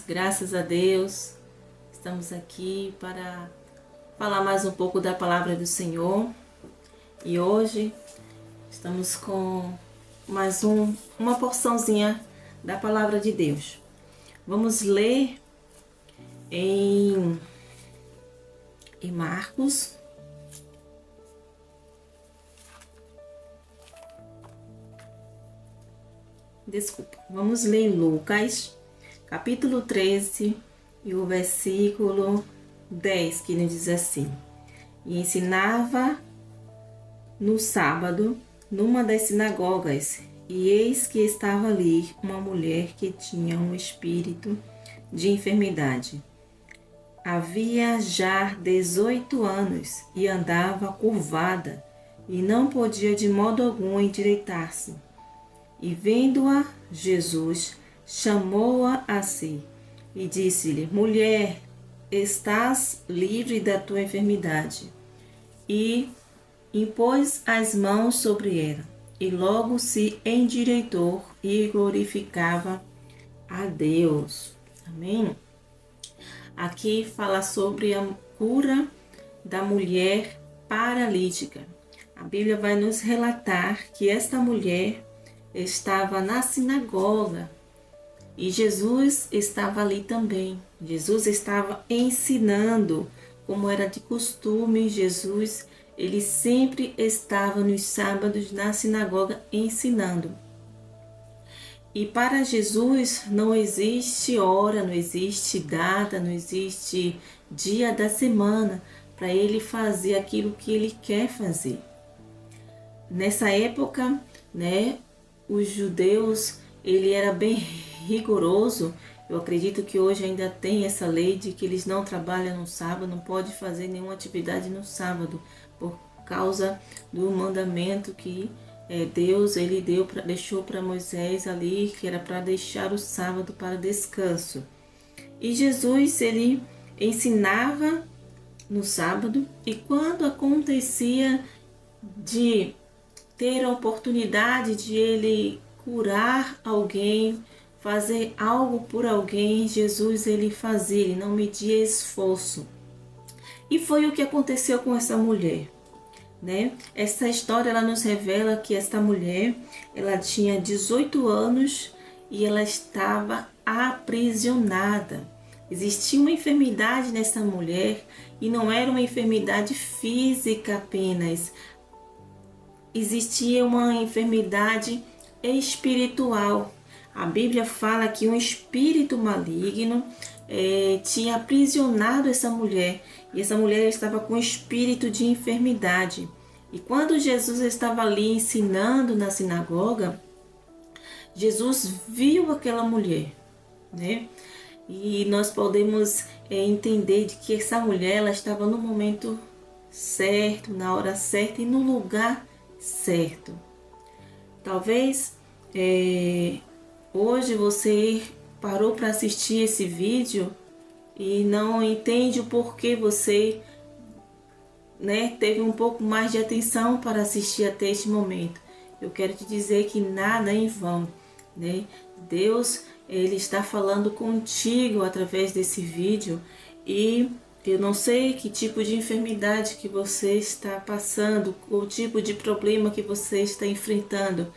Graças a Deus, estamos aqui para falar mais um pouco da palavra do Senhor e hoje estamos com mais uma porçãozinha da palavra de Deus. Vamos ler em Marcos, vamos ler em Lucas, capítulo 13, e o versículo 10, que nos diz assim: E ensinava no sábado, numa das sinagogas, e eis que estava ali uma mulher que tinha um espírito de enfermidade. Havia já 18 anos e andava curvada, e não podia de modo algum endireitar-se. E vendo-a, Jesus chamou-a a si e disse-lhe: Mulher, estás livre da tua enfermidade. E impôs as mãos sobre ela, e logo se endireitou e glorificava a Deus. Amém? Aqui fala sobre a cura da mulher paralítica. A Bíblia vai nos relatar que esta mulher estava na sinagoga e Jesus estava ali também. Jesus estava ensinando, como era de costume. Jesus, ele sempre estava nos sábados na sinagoga ensinando. E para Jesus não existe hora, não existe data, não existe dia da semana para ele fazer aquilo que ele quer fazer. Nessa época, os judeus, ele era bem rigoroso. Eu acredito que hoje ainda tem essa lei de que eles não trabalham no sábado, não pode fazer nenhuma atividade no sábado, por causa do mandamento que Deus ele deixou para Moisés ali, que era para deixar o sábado para descanso. E Jesus, ele ensinava no sábado, e quando acontecia de ter a oportunidade de ele curar alguém, fazer algo por alguém, Jesus ele fazia, ele não media esforço. E foi o que aconteceu com essa mulher, Essa história ela nos revela que esta mulher, ela tinha 18 anos e ela estava aprisionada. Existia uma enfermidade nessa mulher e não era uma enfermidade física apenas. Existia uma enfermidade espiritual. A Bíblia fala que um espírito maligno tinha aprisionado essa mulher, e essa mulher estava com espírito de enfermidade. E quando Jesus estava ali ensinando na sinagoga, Jesus viu aquela mulher, E nós podemos entender de que essa mulher ela estava no momento certo, na hora certa e no lugar certo. Talvez hoje você parou para assistir esse vídeo e não entende o porquê você teve um pouco mais de atenção para assistir até este momento. Eu quero te dizer que nada é em vão, Deus ele está falando contigo através desse vídeo, e eu não sei que tipo de enfermidade que você está passando, o tipo de problema que você está enfrentando,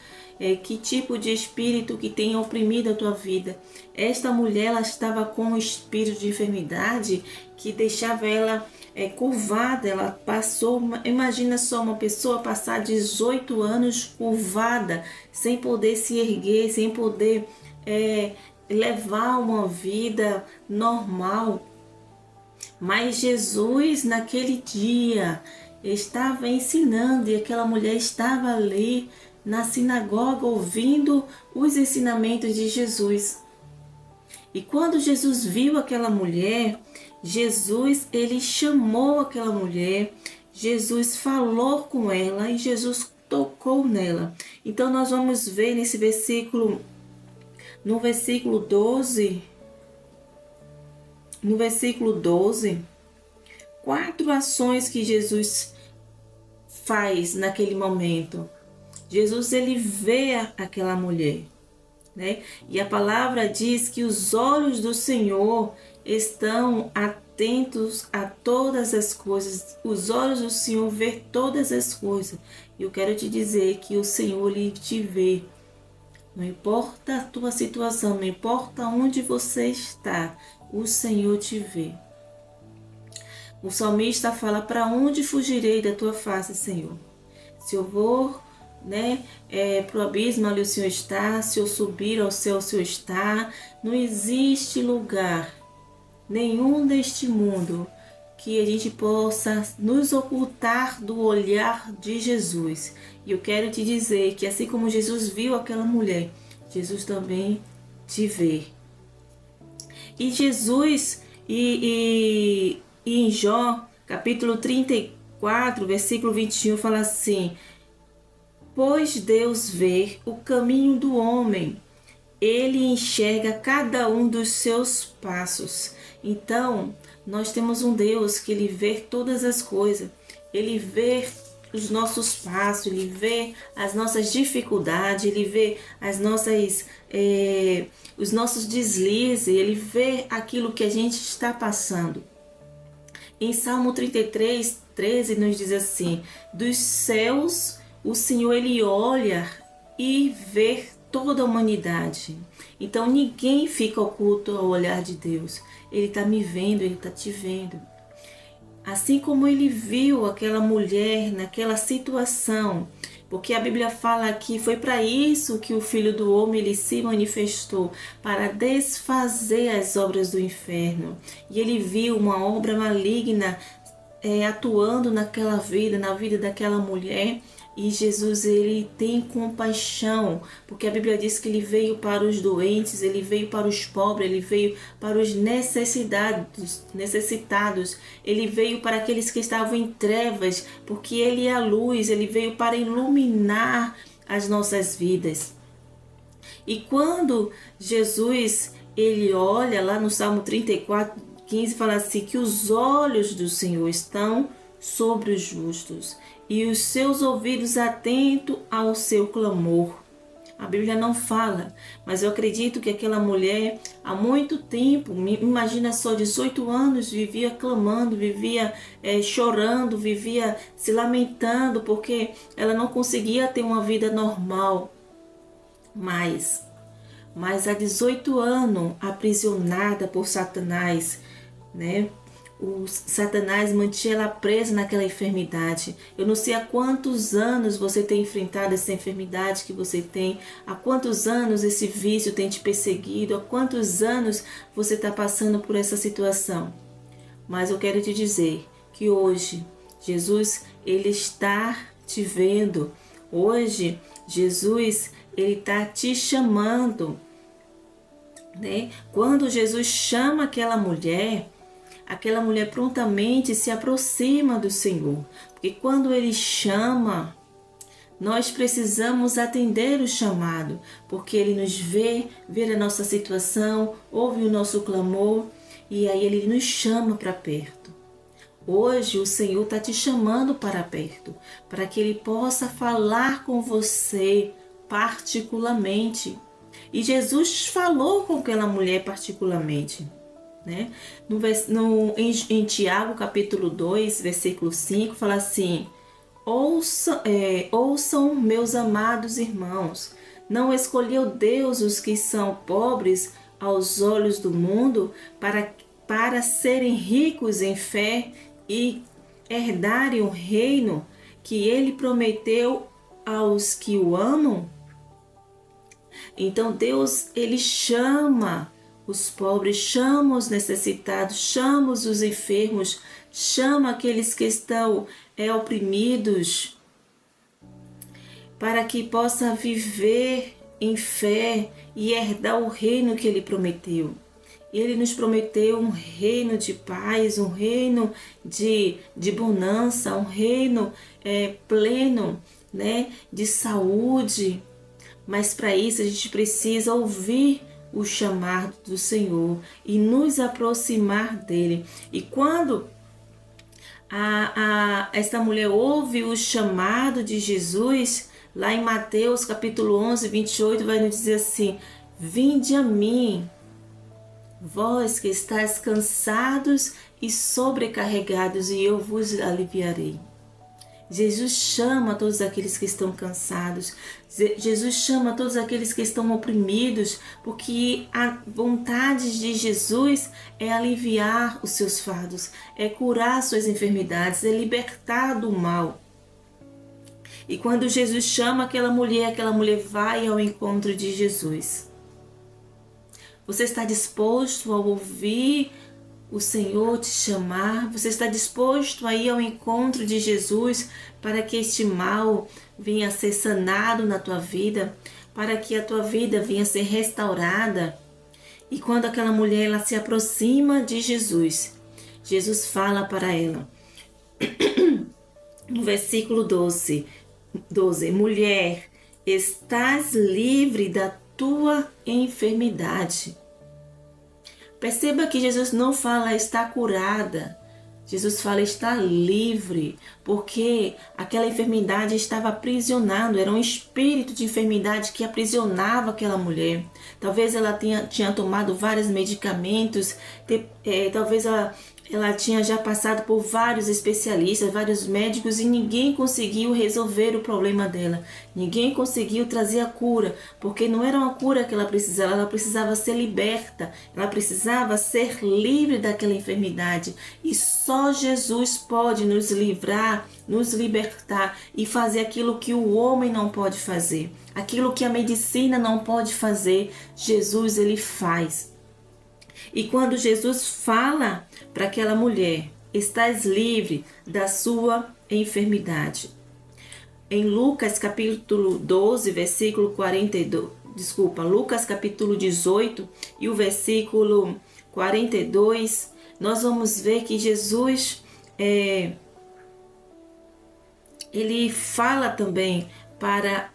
que tipo de espírito que tem oprimido a tua vida. Esta mulher ela estava com um espírito de enfermidade que deixava ela curvada. Ela passou, imagina só, uma pessoa passar 18 anos curvada, sem poder se erguer, sem poder levar uma vida normal. Mas Jesus naquele dia estava ensinando, e aquela mulher estava ali na sinagoga ouvindo os ensinamentos de Jesus. E quando Jesus viu aquela mulher, Jesus ele chamou aquela mulher, Jesus falou com ela e Jesus tocou nela. Então nós vamos ver nesse versículo, no versículo 12, 4 ações que Jesus faz naquele momento. Jesus ele vê aquela mulher né? E a palavra diz que os olhos do Senhor estão atentos a todas as coisas. Os olhos do Senhor vê todas as coisas. E eu quero te dizer que o Senhor, Ele te vê. Não importa a tua situação, não importa onde você está, o Senhor te vê. O salmista fala: para onde fugirei da tua face, Senhor? Se eu vou, para o abismo, ali o Senhor está. Se eu subir ao céu, o Senhor está. Não existe lugar nenhum deste mundo que a gente possa nos ocultar do olhar de Jesus. E eu quero te dizer que assim como Jesus viu aquela mulher, Jesus também te vê. E Jesus, e em Jó, capítulo 34, versículo 21, fala assim: pois Deus vê o caminho do homem, Ele enxerga cada um dos seus passos. Então, nós temos um Deus que Ele vê todas as coisas. Ele vê os nossos passos, Ele vê as nossas dificuldades, Ele vê os nossos deslizes, Ele vê aquilo que a gente está passando. Em Salmo 33, 13 nos diz assim: dos céus o Senhor, Ele olha e vê toda a humanidade. Então ninguém fica oculto ao olhar de Deus. Ele está me vendo, Ele está te vendo. Assim como Ele viu aquela mulher naquela situação, porque a Bíblia fala que foi para isso que o Filho do Homem Ele se manifestou, para desfazer as obras do inferno. E Ele viu uma obra maligna atuando naquela vida, na vida daquela mulher. E Jesus, Ele tem compaixão, porque a Bíblia diz que Ele veio para os doentes, Ele veio para os pobres, Ele veio para os necessitados, Ele veio para aqueles que estavam em trevas, porque Ele é a luz, Ele veio para iluminar as nossas vidas. E quando Jesus, Ele olha lá no Salmo 34, 15, fala assim, que os olhos do Senhor estão sobre os justos e os seus ouvidos atentos ao seu clamor. A Bíblia não fala, mas eu acredito que aquela mulher há muito tempo, imagina só, 18 anos, vivia clamando, vivia chorando, vivia se lamentando, porque ela não conseguia ter uma vida normal. Mas há 18 anos, aprisionada por Satanás, o Satanás mantinha ela presa naquela enfermidade. Eu não sei há quantos anos você tem enfrentado essa enfermidade que você tem, há quantos anos esse vício tem te perseguido, há quantos anos você está passando por essa situação. Mas eu quero te dizer que hoje Jesus, Ele está te vendo. Hoje Jesus, Ele está te chamando. Quando Jesus chama aquela mulher prontamente se aproxima do Senhor. Porque quando Ele chama, nós precisamos atender o chamado. Porque Ele nos vê a nossa situação, ouve o nosso clamor e aí Ele nos chama para perto. Hoje o Senhor está te chamando para perto, para que Ele possa falar com você particularmente. E Jesus falou com aquela mulher particularmente. Em Tiago, capítulo 2, versículo 5, fala assim: ouçam, meus amados irmãos, não escolheu Deus os que são pobres aos olhos do mundo para serem ricos em fé e herdarem o reino que Ele prometeu aos que o amam? Então Deus, Ele chama os pobres, chama os necessitados, chama os enfermos, chama aqueles que estão oprimidos, para que possa viver em fé e herdar o reino que Ele prometeu. Ele nos prometeu um reino de paz, um reino de bonança, um reino pleno, de saúde. Mas para isso a gente precisa ouvir o chamado do Senhor e nos aproximar dele. E quando esta mulher ouve o chamado de Jesus, lá em Mateus capítulo 11, 28, vai nos dizer assim: Vinde a mim, vós que estáis cansados e sobrecarregados, e eu vos aliviarei. Jesus chama todos aqueles que estão cansados. Jesus chama todos aqueles que estão oprimidos, porque a vontade de Jesus é aliviar os seus fardos, é curar suas enfermidades, é libertar do mal. E quando Jesus chama aquela mulher vai ao encontro de Jesus. Você está disposto a ouvir o Senhor te chamar? Você está disposto a ir ao encontro de Jesus para que este mal venha a ser sanado na tua vida? Para que a tua vida venha a ser restaurada? E quando aquela mulher ela se aproxima de Jesus, Jesus fala para ela, no versículo 12, mulher, estás livre da tua enfermidade. Perceba que Jesus não fala está curada. Jesus fala está livre, porque aquela enfermidade estava aprisionando, era um espírito de enfermidade que aprisionava aquela mulher. Talvez ela tinha tomado vários medicamentos, talvez ela tinha já passado por vários especialistas, vários médicos, e ninguém conseguiu resolver o problema dela. Ninguém conseguiu trazer a cura, porque não era uma cura que ela precisava ser liberta, ela precisava ser livre daquela enfermidade. E só Jesus pode nos livrar, nos libertar e fazer aquilo que o homem não pode fazer. Aquilo que a medicina não pode fazer, Jesus ele faz. E quando Jesus fala para aquela mulher, estás livre da sua enfermidade. Em Lucas capítulo 12, versículo 42, Lucas capítulo 18 e o versículo 42, nós vamos ver que Jesus, ele fala também para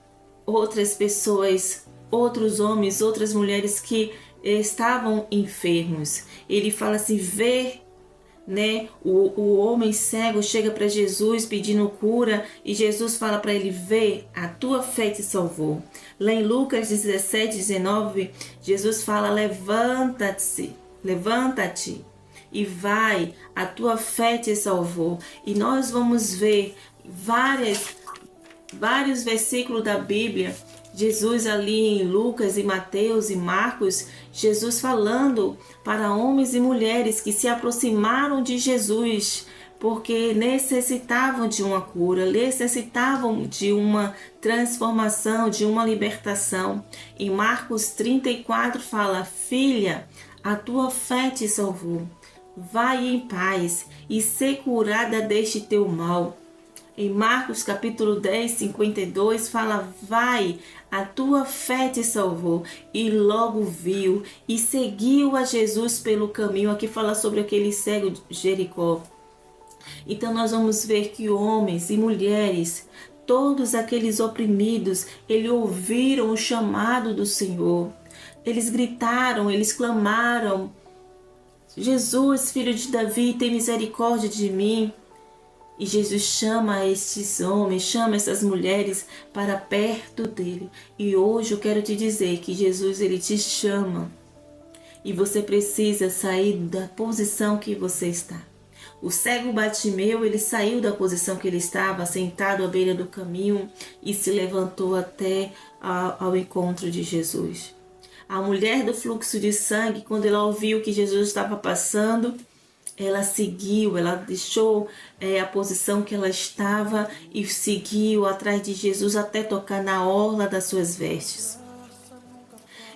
outras pessoas, outros homens, outras mulheres que estavam enfermos. Ele fala assim, o homem cego chega para Jesus pedindo cura e Jesus fala para ele, vê, a tua fé te salvou. Lá em Lucas 17, 19, Jesus fala, levanta-te e vai, a tua fé te salvou. E nós vamos ver vários versículos da Bíblia, Jesus ali em Lucas e Mateus e Marcos, Jesus falando para homens e mulheres que se aproximaram de Jesus porque necessitavam de uma cura, necessitavam de uma transformação, de uma libertação. Em Marcos 34 fala, filha, a tua fé te salvou. Vai em paz e ser curada deste teu mal. Em Marcos capítulo 10, 52 fala, vai, a tua fé te salvou. E logo viu e seguiu a Jesus pelo caminho. Aqui fala sobre aquele cego de Jericó. Então nós vamos ver que homens e mulheres, todos aqueles oprimidos, eles ouviram o chamado do Senhor. Eles gritaram, eles clamaram, Jesus, filho de Davi, tem misericórdia de mim. E Jesus chama estes homens, chama essas mulheres para perto dele. E hoje eu quero te dizer que Jesus ele te chama. E você precisa sair da posição que você está. O cego Bartimeu, ele saiu da posição que ele estava, sentado à beira do caminho, e se levantou até ao encontro de Jesus. A mulher do fluxo de sangue, quando ela ouviu que Jesus estava passando, ela seguiu, ela deixou a posição que ela estava e seguiu atrás de Jesus até tocar na orla das suas vestes.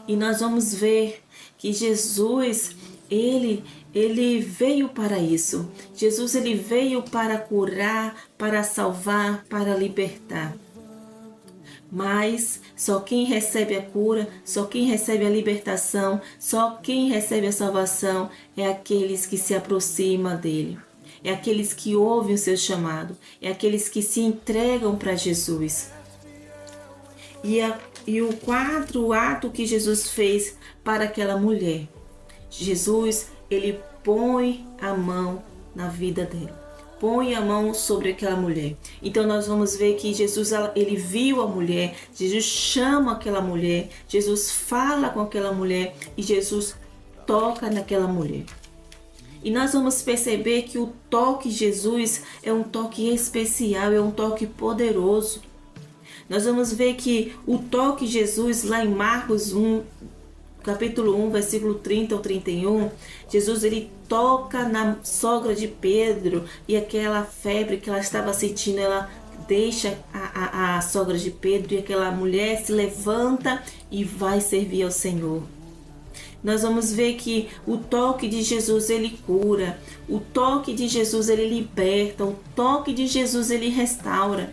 E nós vamos ver que Jesus, ele veio para isso. Jesus ele veio para curar, para salvar, para libertar. Mas só quem recebe a cura, só quem recebe a libertação, só quem recebe a salvação é aqueles que se aproximam dele. É aqueles que ouvem o seu chamado, é aqueles que se entregam para Jesus. E o quarto ato que Jesus fez para aquela mulher, Jesus, ele põe a mão na vida dela. põe a mão sobre aquela mulher. Então nós vamos ver que Jesus, ele viu a mulher, Jesus chama aquela mulher, Jesus fala com aquela mulher e Jesus toca naquela mulher. E nós vamos perceber que o toque de Jesus é um toque especial, é um toque poderoso. Nós vamos ver que o toque de Jesus lá em Marcos 1, capítulo 1, versículo 30 ao 31, Jesus ele toca na sogra de Pedro e aquela febre que ela estava sentindo, ela deixa a sogra de Pedro e aquela mulher se levanta e vai servir ao Senhor. Nós vamos ver que o toque de Jesus ele cura, o toque de Jesus ele liberta, o toque de Jesus ele restaura.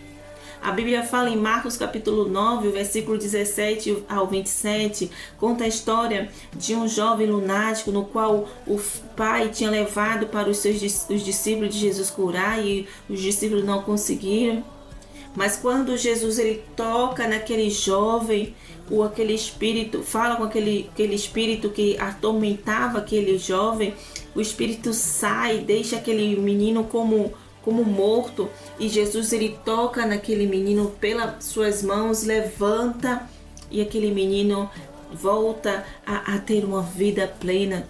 A Bíblia fala em Marcos capítulo 9, versículo 17 ao 27, conta a história de um jovem lunático no qual o pai tinha levado para os discípulos de Jesus curar e os discípulos não conseguiram. Mas quando Jesus ele toca naquele jovem, ou aquele espírito, fala com aquele espírito que atormentava aquele jovem, o espírito sai, deixa aquele menino como morto, e Jesus ele toca naquele menino pelas suas mãos, levanta, e aquele menino volta a ter uma vida plena.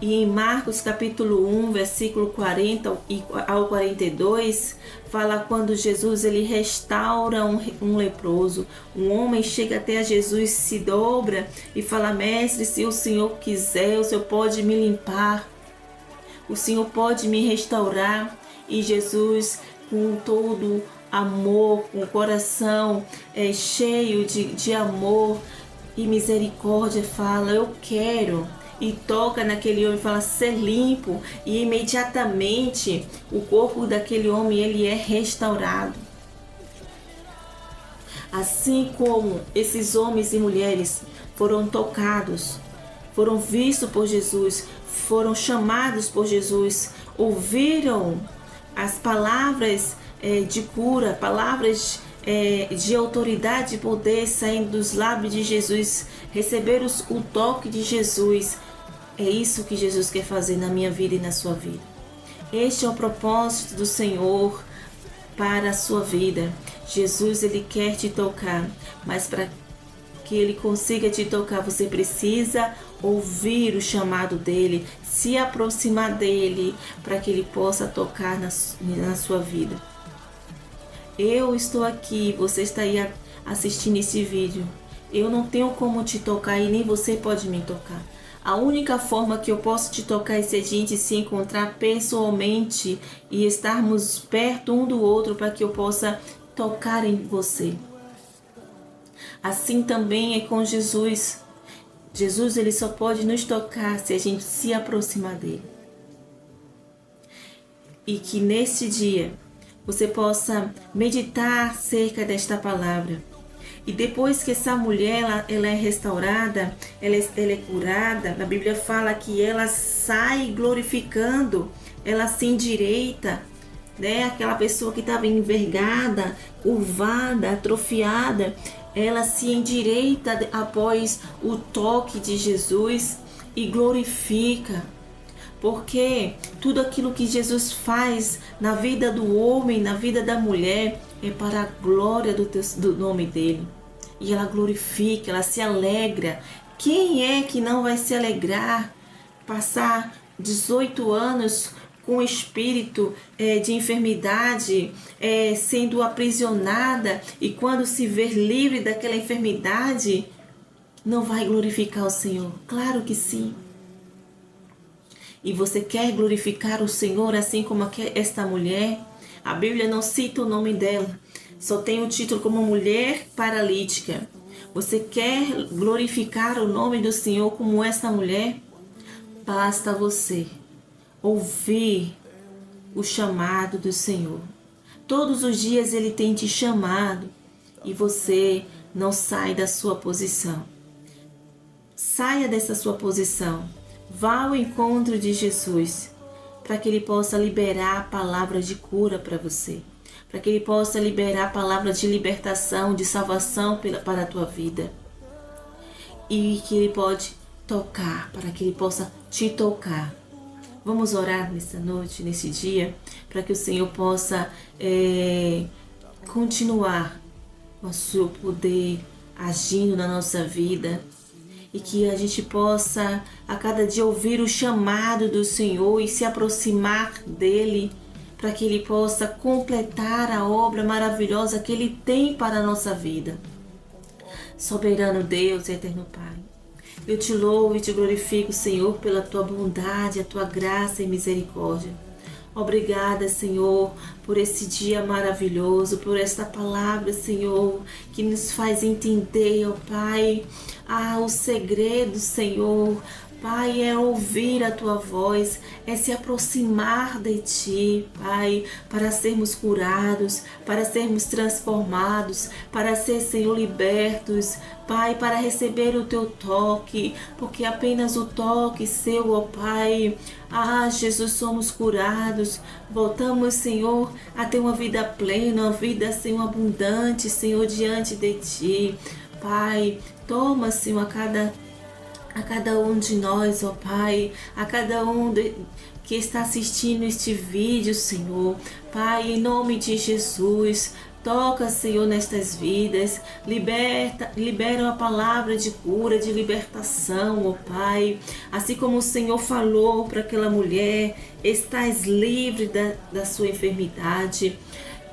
E em Marcos capítulo 1, versículo 40 ao 42, fala quando Jesus ele restaura um leproso. Um homem chega até a Jesus, se dobra e fala: mestre, se o Senhor quiser, o Senhor pode me limpar, o Senhor pode me restaurar. E Jesus, com todo amor, com o coração cheio de amor e misericórdia, fala: eu quero. E toca naquele homem e fala: ser limpo. E imediatamente o corpo daquele homem ele é restaurado. Assim como esses homens e mulheres foram tocados, foram vistos por Jesus, foram chamados por Jesus, ouviram as palavras de cura, palavras de autoridade e poder saindo dos lábios de Jesus, receberam o toque de Jesus. É isso que Jesus quer fazer na minha vida e na sua vida. Este é o propósito do Senhor para a sua vida. Jesus ele quer te tocar, mas para que ele consiga te tocar, você precisa ouvir o chamado dele, se aproximar dele, para que ele possa tocar na sua vida. Eu estou aqui, você está aí assistindo esse vídeo. Eu não tenho como te tocar e nem você pode me tocar. A única forma que eu posso te tocar é se a gente se encontrar pessoalmente e estarmos perto um do outro para que eu possa tocar em você. Assim também é com Jesus. Jesus ele só pode nos tocar se a gente se aproximar dele. E que nesse dia você possa meditar acerca desta palavra. E depois que essa mulher ela é restaurada, ela é curada, a Bíblia fala que ela sai glorificando, ela se endireita, né? Aquela pessoa que estava envergada, curvada, atrofiada, ela se endireita após o toque de Jesus e glorifica. Porque tudo aquilo que Jesus faz na vida do homem, na vida da mulher, é para a glória do nome dele. E ela glorifica, ela se alegra. Quem é que não vai se alegrar? Passar 18 anos com espírito de enfermidade, sendo aprisionada, e quando se ver livre daquela enfermidade, não vai glorificar o Senhor? Claro que sim. E você quer glorificar o Senhor assim como esta mulher? A Bíblia não cita o nome dela, só tem o título como mulher paralítica. Você quer glorificar o nome do Senhor como esta mulher? Basta você ouvir o chamado do Senhor. Todos os dias Ele tem te chamado e você não sai da sua posição. Saia dessa sua posição. Vá ao encontro de Jesus para que Ele possa liberar a palavra de cura para você. Para que Ele possa liberar a palavra de libertação, de salvação para a tua vida. E que Ele pode tocar, para que Ele possa te tocar. Vamos orar nessa noite, nesse dia, para que o Senhor possa continuar com o seu poder agindo na nossa vida e que a gente possa a cada dia ouvir o chamado do Senhor e se aproximar dele, para que ele possa completar a obra maravilhosa que ele tem para a nossa vida. Soberano Deus e eterno Pai, eu te louvo e te glorifico, Senhor, pela tua bondade, a tua graça e misericórdia. Obrigada, Senhor, por esse dia maravilhoso, por esta palavra, Senhor, que nos faz entender, ó Pai, o segredo, Senhor. Pai, é ouvir a Tua voz, é se aproximar de Ti, Pai, para sermos curados, para sermos transformados, para ser, Senhor, libertos, Pai, para receber o Teu toque, porque apenas o toque Seu, ó Pai, Jesus, somos curados, voltamos, Senhor, a ter uma vida plena, uma vida, Senhor, abundante, Senhor, diante de Ti. Pai, toma, Senhor, a cada um de nós, ó Pai, a cada um que está assistindo este vídeo, Senhor. Pai, em nome de Jesus, toca, Senhor, nestas vidas, libera uma palavra de cura, de libertação, ó Pai. Assim como o Senhor falou para aquela mulher, estás livre da sua enfermidade.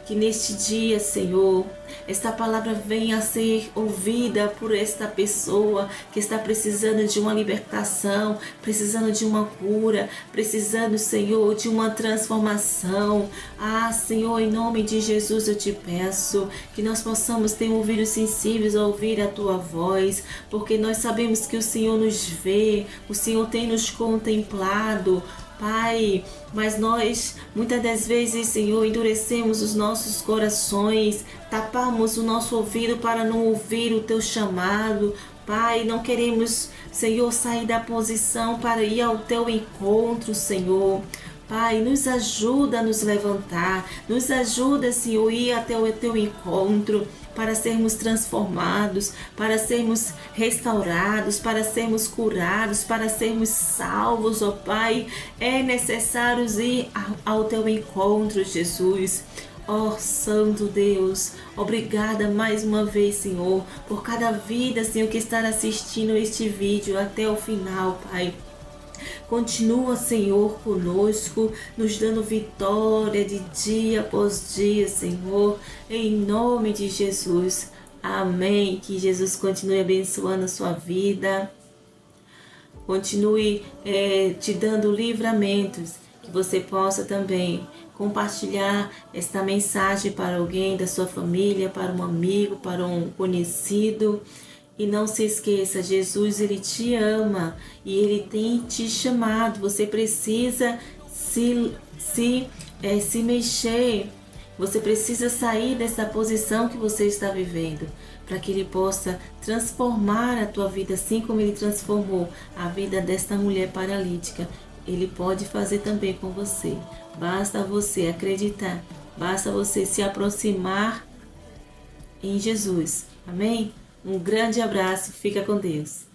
Que neste dia, Senhor, esta palavra venha a ser ouvida por esta pessoa que está precisando de uma libertação, precisando de uma cura, precisando, Senhor, de uma transformação. Senhor, em nome de Jesus eu te peço que nós possamos ter ouvidos sensíveis a ouvir a Tua voz, porque nós sabemos que o Senhor nos vê, o Senhor tem nos contemplado, Pai, mas nós muitas das vezes, Senhor, endurecemos os nossos corações, tapamos o nosso ouvido para não ouvir o Teu chamado. Pai, não queremos, Senhor, sair da posição para ir ao Teu encontro, Senhor. Pai, nos ajuda a nos levantar, nos ajuda, Senhor, a ir até o Teu encontro, para sermos transformados, para sermos restaurados, para sermos curados, para sermos salvos, ó Pai. É necessário ir ao Teu encontro, Jesus. Ó Santo Deus, obrigada mais uma vez, Senhor, por cada vida, Senhor, que está assistindo este vídeo até o final, Pai. Continua, Senhor, conosco, nos dando vitória de dia após dia, Senhor, em nome de Jesus. Amém. Que Jesus continue abençoando a sua vida, continue te dando livramentos, que você possa também compartilhar esta mensagem para alguém da sua família, para um amigo, para um conhecido. E não se esqueça, Jesus, Ele te ama e Ele tem te chamado. Você precisa se mexer. Você precisa sair dessa posição que você está vivendo, para que Ele possa transformar a tua vida, assim como Ele transformou a vida desta mulher paralítica. Ele pode fazer também com você. Basta você acreditar, basta você se aproximar em Jesus. Amém? Um grande abraço, fica com Deus.